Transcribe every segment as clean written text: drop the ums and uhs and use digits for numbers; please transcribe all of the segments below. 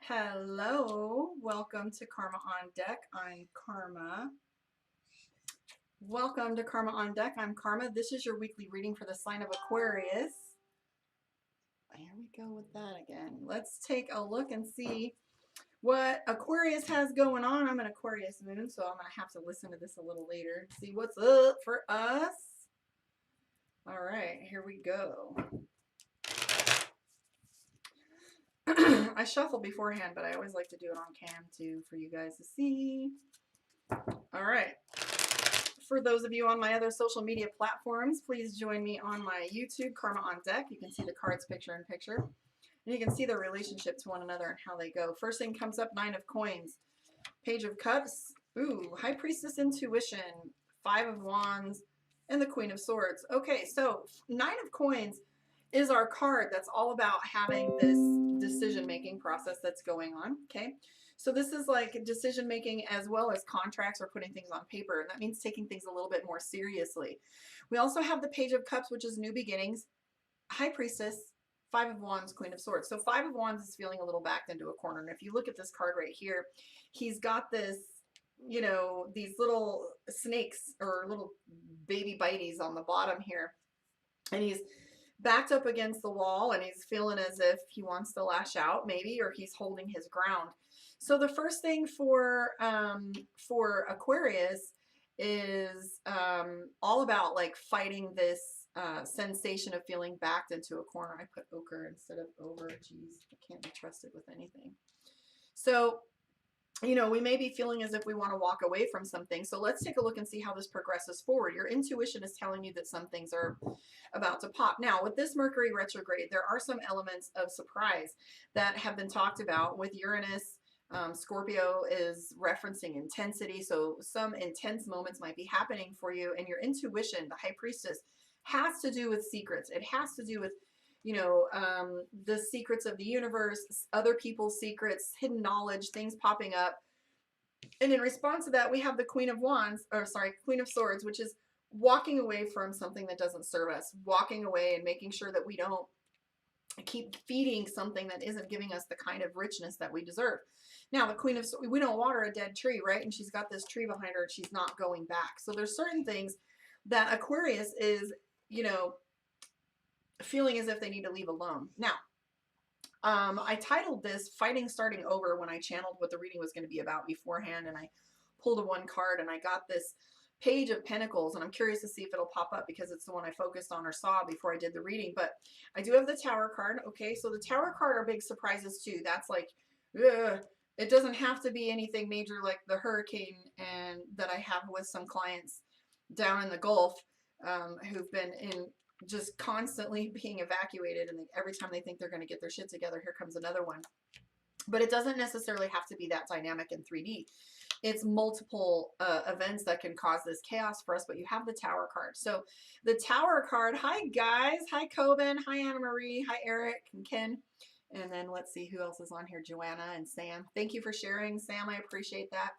Hello, welcome to Karma on Deck. I'm Karma. Welcome to Karma on Deck. I'm Karma. This is your weekly reading for the sign of Aquarius. Here we go with that again. Let's take a look and see what Aquarius has going on. I'm an Aquarius moon, so I'm going to have to listen to this a little later and see what's up for us. All right, here we go. I shuffled beforehand, but I always like to do it on cam too for you guys to see. All right. For those of you on my other social media platforms, please join me on my YouTube, Karma on Deck. You can see the cards picture in picture. And you can see their relationship to one another and how they go. First thing comes up, Nine of Coins. Page of Cups. Ooh, High Priestess Intuition. Five of Wands. And the Queen of Swords. Okay, so Nine of Coins is our card that's all about having this decision-making process that's going on, okay? So this is like decision-making as well as contracts or putting things on paper, and that means taking things a little bit more seriously. We also have the Page of Cups, which is new beginnings, High Priestess, Five of Wands, Queen of Swords. So Five of Wands is feeling a little backed into a corner, and if you look at this card right here, he's got this, you know, these little snakes or little baby bites on the bottom here, and he's backed up against the wall and he's feeling as if he wants to lash out maybe, or he's holding his ground. So the first thing for Aquarius is all about like fighting this sensation of feeling backed into a corner. I put ochre instead of over. Jeez, I can't be trusted with anything. So you know, we may be feeling as if we want to walk away from something. So let's take a look and see how this progresses forward. Your intuition is telling you that some things are about to pop. Now, with this Mercury retrograde, there are some elements of surprise that have been talked about with Uranus. Scorpio is referencing intensity. So some intense moments might be happening for you. And your intuition, the High Priestess, has to do with secrets. It has to do with the secrets of the universe, other people's secrets, hidden knowledge, things popping up. And in response to that, we have the Queen of Wands, or sorry, Queen of Swords, which is walking away from something that doesn't serve us, walking away and making sure that we don't keep feeding something that isn't giving us the kind of richness that we deserve. Now, the Queen of Swords, we don't water a dead tree, right? And she's got this tree behind her and she's not going back. So there's certain things that Aquarius is, you know, feeling as if they need to leave alone. Now, I titled this Fighting Starting Over when I channeled what the reading was going to be about beforehand, and I pulled a one card and I got this Page of Pentacles, and I'm curious to see if it'll pop up because it's the one I focused on or saw before I did the reading. But I do have the Tower card. Okay, so the Tower card are big surprises too. That's like, ugh. It doesn't have to be anything major like the hurricane and that I have with some clients down in the Gulf who've been in just constantly being evacuated, and every time they think they're going to get their shit together, here comes another one. But it doesn't necessarily have to be that dynamic in 3D. It's multiple events that can cause this chaos for us, but you have the Tower card. So the Tower card, hi guys, hi Coben, hi Anna Marie, hi Eric and Ken. And then let's see who else is on here. Joanna and Sam. Thank you for sharing, Sam. I appreciate that.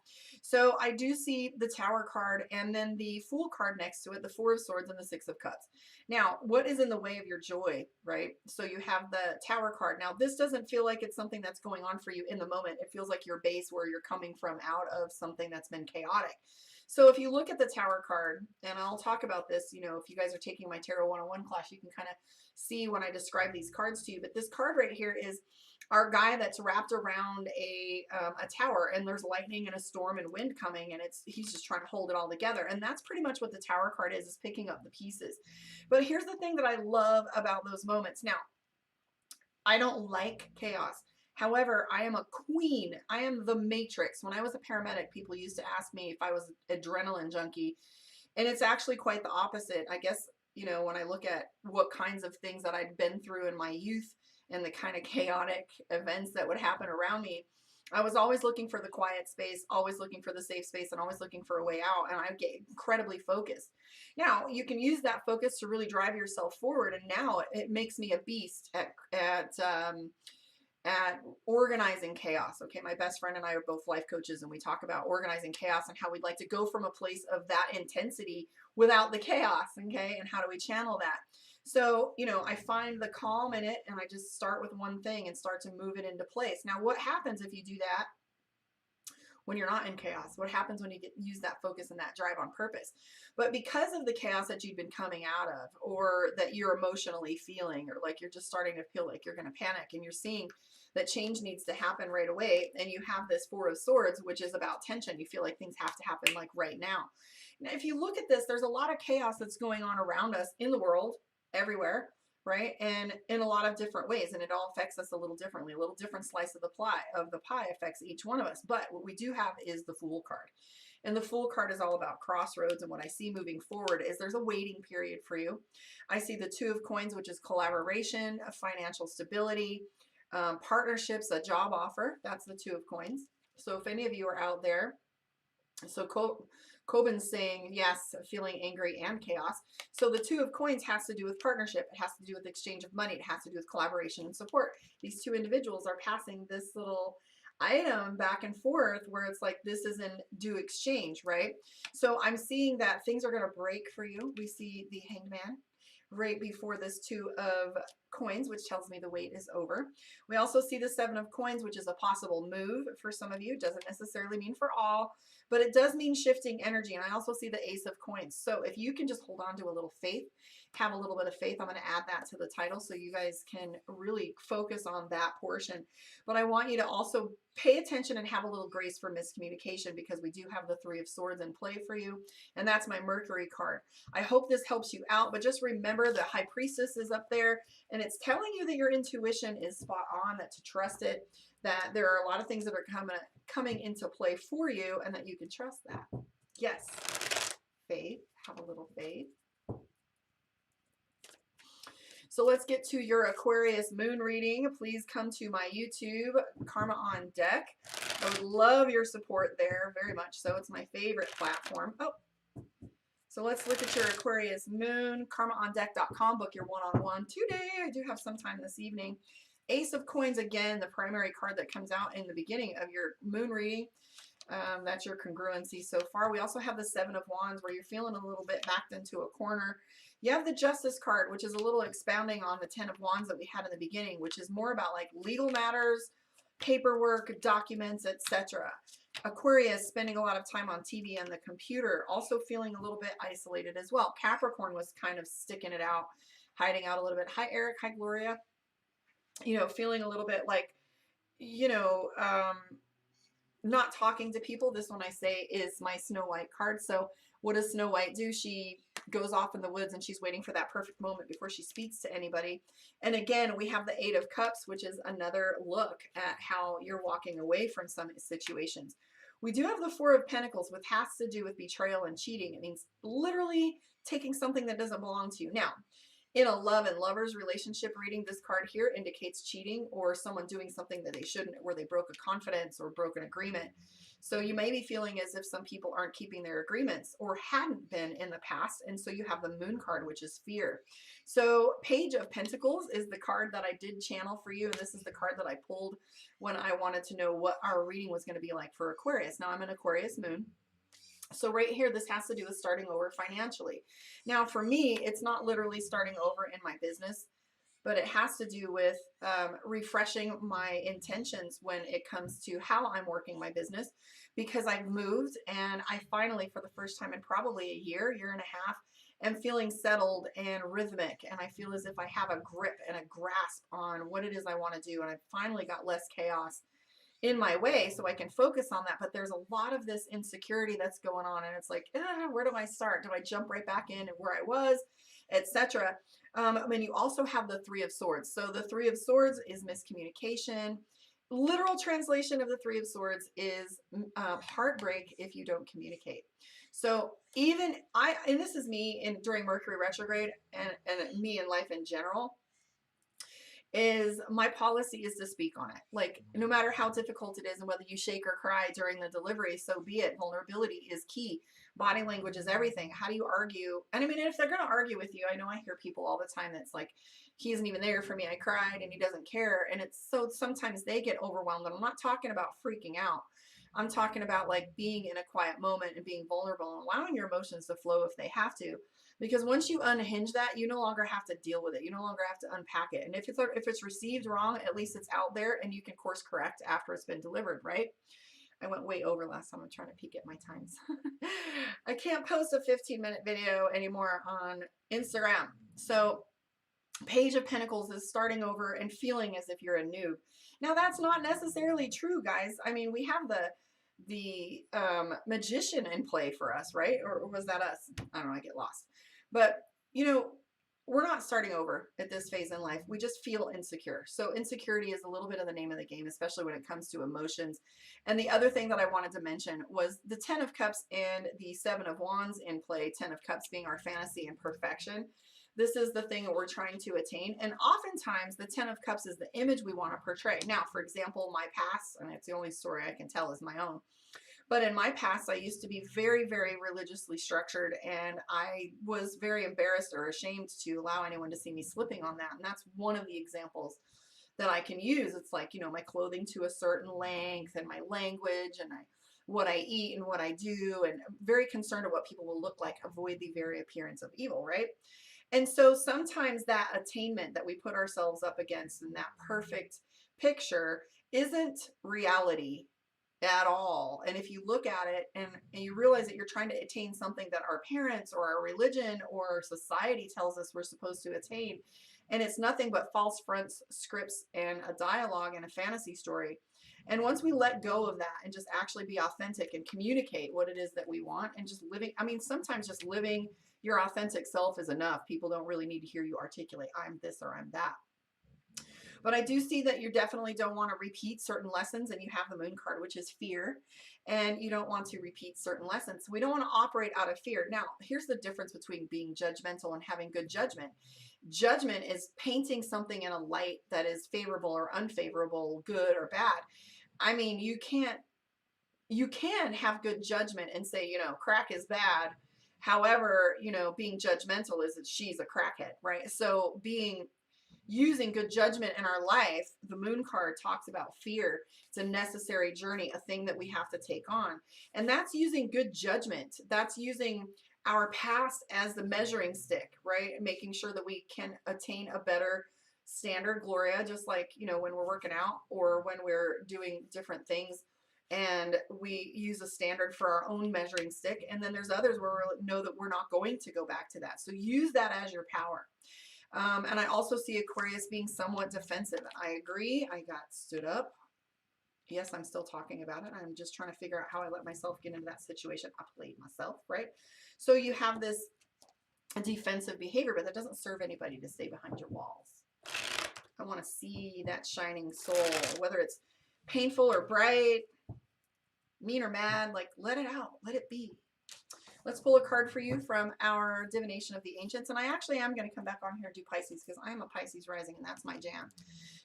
So I do see the Tower card and then the Fool card next to it, the Four of Swords and the Six of Cups. Now, what is in the way of your joy, right? So you have the Tower card. Now, this doesn't feel like it's something that's going on for you in the moment. It feels like your base where you're coming from out of something that's been chaotic. So if you look at the Tower card, and I'll talk about this, you know, if you guys are taking my Tarot 101 class, you can kind of see when I describe these cards to you. But this card right here is our guy that's wrapped around a tower, and there's lightning and a storm and wind coming, and he's just trying to hold it all together. And that's pretty much what the Tower card is picking up the pieces. But here's the thing that I love about those moments. Now, I don't like chaos. However, I am a queen. I am the Matrix. When I was a paramedic, people used to ask me if I was an adrenaline junkie, and it's actually quite the opposite. I guess, you know, when I look at what kinds of things that I'd been through in my youth and the kind of chaotic events that would happen around me, I was always looking for the quiet space, always looking for the safe space, and always looking for a way out, and I get incredibly focused. Now, you can use that focus to really drive yourself forward, and now it makes me a beast at organizing chaos. Okay, my best friend and I are both life coaches, and we talk about organizing chaos and how we'd like to go from a place of that intensity without the chaos, okay, and how do we channel that. So, you know, I find the calm in it and I just start with one thing and start to move it into place. Now, what happens if you do that when you're not in chaos? What happens when you use that focus and that drive on purpose? But because of the chaos that you've been coming out of, or that you're emotionally feeling, or like you're just starting to feel like you're going to panic, and you're seeing that change needs to happen right away, and you have this Four of Swords, which is about tension. You feel like things have to happen like right now. Now, if you look at this, there's a lot of chaos that's going on around us in the world, everywhere, right? And in a lot of different ways, and it all affects us a little differently. A little different slice of the pie affects each one of us. But what we do have is the Fool card. And the Fool card is all about crossroads. And what I see moving forward is there's a waiting period for you. I see the Two of Coins, which is collaboration, financial stability, partnerships, a job offer. That's the Two of Coins. So if any of you are out there, so Coben's saying, yes, feeling angry and chaos. So the Two of Coins has to do with partnership. It has to do with exchange of money. It has to do with collaboration and support. These two individuals are passing this little item back and forth where it's like, this is in due exchange, right? So I'm seeing that things are going to break for you. We see the Hanged Man right before this Two of Coins, which tells me the wait is over. We also see the Seven of Coins, which is a possible move for some of you. It doesn't necessarily mean for all, but it does mean shifting energy. And I also see the Ace of Coins. So if you can just hold on to a little faith, have a little bit of faith, I'm going to add that to the title so you guys can really focus on that portion. But I want you to also pay attention and have a little grace for miscommunication, because we do have the Three of Swords in play for you. And that's my Mercury card. I hope this helps you out, but just remember the High Priestess is up there, and it's telling you that your intuition is spot on, that to trust it, that there are a lot of things that are coming into play for you, and that you can trust that. Yes, faith, have a little faith. So let's get to your Aquarius moon reading. Please come to my YouTube, Karma On Deck. I would love your support there, very much so. It's my favorite platform. Oh, so let's look at your Aquarius moon, karmaondeck.com. Book your one-on-one today. I do have some time this evening. Ace of Coins, again, the primary card that comes out in the beginning of your moon reading. That's your congruency so far. We also have the Seven of Wands, where you're feeling a little bit backed into a corner. You have the Justice card, which is a little expounding on the Ten of Wands that we had in the beginning, which is more about like legal matters, paperwork, documents, etc. Aquarius, spending a lot of time on TV and the computer, also feeling a little bit isolated as well. Capricorn was kind of sticking it out, hiding out a little bit. Hi, Eric. Hi, Gloria. You know, feeling a little bit like, you know, not talking to people. This one I say is my Snow White card. So what does Snow White do? She goes off in the woods and she's waiting for that perfect moment before she speaks to anybody. And again, we have the Eight of Cups, which is another look at how you're walking away from some situations. We do have the Four of Pentacles, which has to do with betrayal and cheating. It means literally taking something that doesn't belong to you. Now, in a love and lovers relationship reading, this card here indicates cheating or someone doing something that they shouldn't, where they broke a confidence or broke an agreement. So you may be feeling as if some people aren't keeping their agreements or hadn't been in the past. And so you have the Moon card, which is fear. So Page of Pentacles is the card that I did channel for you. And this is the card that I pulled when I wanted to know what our reading was going to be like for Aquarius. Now I'm an Aquarius moon. So right here, this has to do with starting over financially. Now for me, it's not literally starting over in my business, but it has to do with refreshing my intentions when it comes to how I'm working my business, because I've moved and I finally, for the first time in probably a year and a half, am feeling settled and rhythmic. And I feel as if I have a grip and a grasp on what it is I want to do. And I've finally got less chaos in my way so I can focus on that. But there's a lot of this insecurity that's going on, and it's like, where do I start? Do I jump right back in where I was, etc.? I mean, you also have the Three of Swords. So the Three of Swords is miscommunication. Literal translation of the Three of Swords is heartbreak if you don't communicate. So even and this is me during Mercury retrograde, and me in life in general, is my policy is to speak on it. Like, no matter how difficult it is and whether you shake or cry during the delivery, so be it. Vulnerability is key. Body language is everything. How do you argue? And I mean, if they're going to argue with you, I know I hear people all the time that's like, he isn't even there for me. I cried and he doesn't care. And it's so sometimes they get overwhelmed. And I'm not talking about freaking out. I'm talking about like being in a quiet moment and being vulnerable and allowing your emotions to flow if they have to. Because once you unhinge that, you no longer have to deal with it. You no longer have to unpack it. And if it's received wrong, at least it's out there and you can course correct after it's been delivered, right? I went way over last time. I'm trying to peek at my times. I can't post a 15-minute video anymore on Instagram. So Page of Pentacles is starting over and feeling as if you're a noob. Now that's not necessarily true, guys. I mean, we have the Magician in play for us, right? Or was that us? I don't know, I get lost. But, you know, we're not starting over at this phase in life. We just feel insecure. So insecurity is a little bit of the name of the game, especially when it comes to emotions. And the other thing that I wanted to mention was the 10 of Cups and the 7 of Wands in play, 10 of Cups being our fantasy and perfection. This is the thing that we're trying to attain. And oftentimes the 10 of Cups is the image we want to portray. Now, for example, my past, and it's the only story I can tell is my own. But in my past, I used to be very, very religiously structured, and I was very embarrassed or ashamed to allow anyone to see me slipping on that. And that's one of the examples that I can use. It's like, you know, my clothing to a certain length and my language and what I eat and what I do, and I'm very concerned of what people will look like, avoid the very appearance of evil, right? And so sometimes that attainment that we put ourselves up against in that perfect picture isn't reality at all. And if you look at it and you realize that you're trying to attain something that our parents or our religion or society tells us we're supposed to attain, and it's nothing but false fronts, scripts, and a dialogue and a fantasy story. And once we let go of that and just actually be authentic and communicate what it is that we want, and just living, I mean, sometimes just living your authentic self is enough. People don't really need to hear you articulate, I'm this or I'm that. But I do see that you definitely don't want to repeat certain lessons, and you have the Moon card, which is fear, and you don't want to repeat certain lessons. We don't want to operate out of fear. Now, here's the difference between being judgmental and having good judgment. Judgment is painting something in a light that is favorable or unfavorable, good or bad. I mean, you can have good judgment and say, you know, crack is bad. However, you know, being judgmental is that she's a crackhead, right? So using good judgment in our life, the Moon card talks about fear. It's a necessary journey, a thing that we have to take on. And that's using good judgment. That's using our past as the measuring stick, right? Making sure that we can attain a better standard, Gloria, just like, you know, when we're working out or when we're doing different things. And we use a standard for our own measuring stick. And then there's others where we know that we're not going to go back to that. So use that as your power. And I also see Aquarius being somewhat defensive. I agree. I got stood up. Yes, I'm still talking about it. I'm just trying to figure out how I let myself get into that situation. I played myself, right? So you have this defensive behavior, but that doesn't serve anybody to stay behind your walls. I want to see that shining soul, whether it's painful or bright, mean or mad, like let it out, let it be. Let's pull a card for you from our Divination of the Ancients. And I actually am going to come back on here and do Pisces because I am a Pisces rising and that's my jam.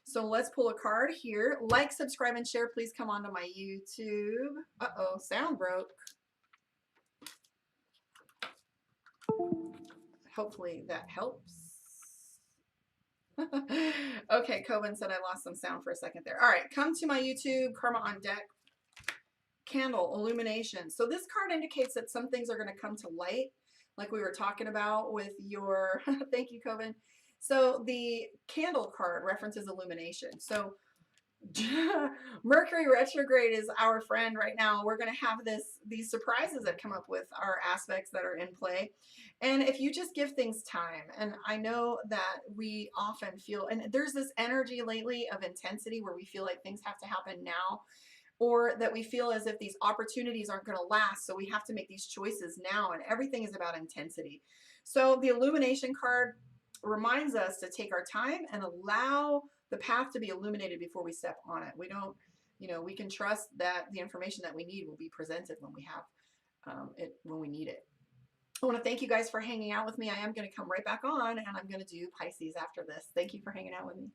So let's pull a card here. Like, subscribe, and share. Please come onto my YouTube. Uh-oh, sound broke. Hopefully that helps. Okay, Coben said I lost some sound for a second there. All right, come to my YouTube, Karma on Deck. Candle, illumination. So this card indicates that some things are going to come to light, like we were talking about with your, thank you, Coven. So the candle card references illumination. So Mercury retrograde is our friend right now. We're going to have these surprises that come up with our aspects that are in play. And if you just give things time, and I know that we often feel, and there's this energy lately of intensity where we feel like things have to happen now, or that we feel as if these opportunities aren't going to last, so we have to make these choices now, and everything is about intensity. So the illumination card reminds us to take our time and allow the path to be illuminated before we step on it. We don't, you know, we can trust that the information that we need will be presented when we have it, when we need it. I want to thank you guys for hanging out with me. I am going to come right back on, and I'm going to do Pisces after this. Thank you for hanging out with me.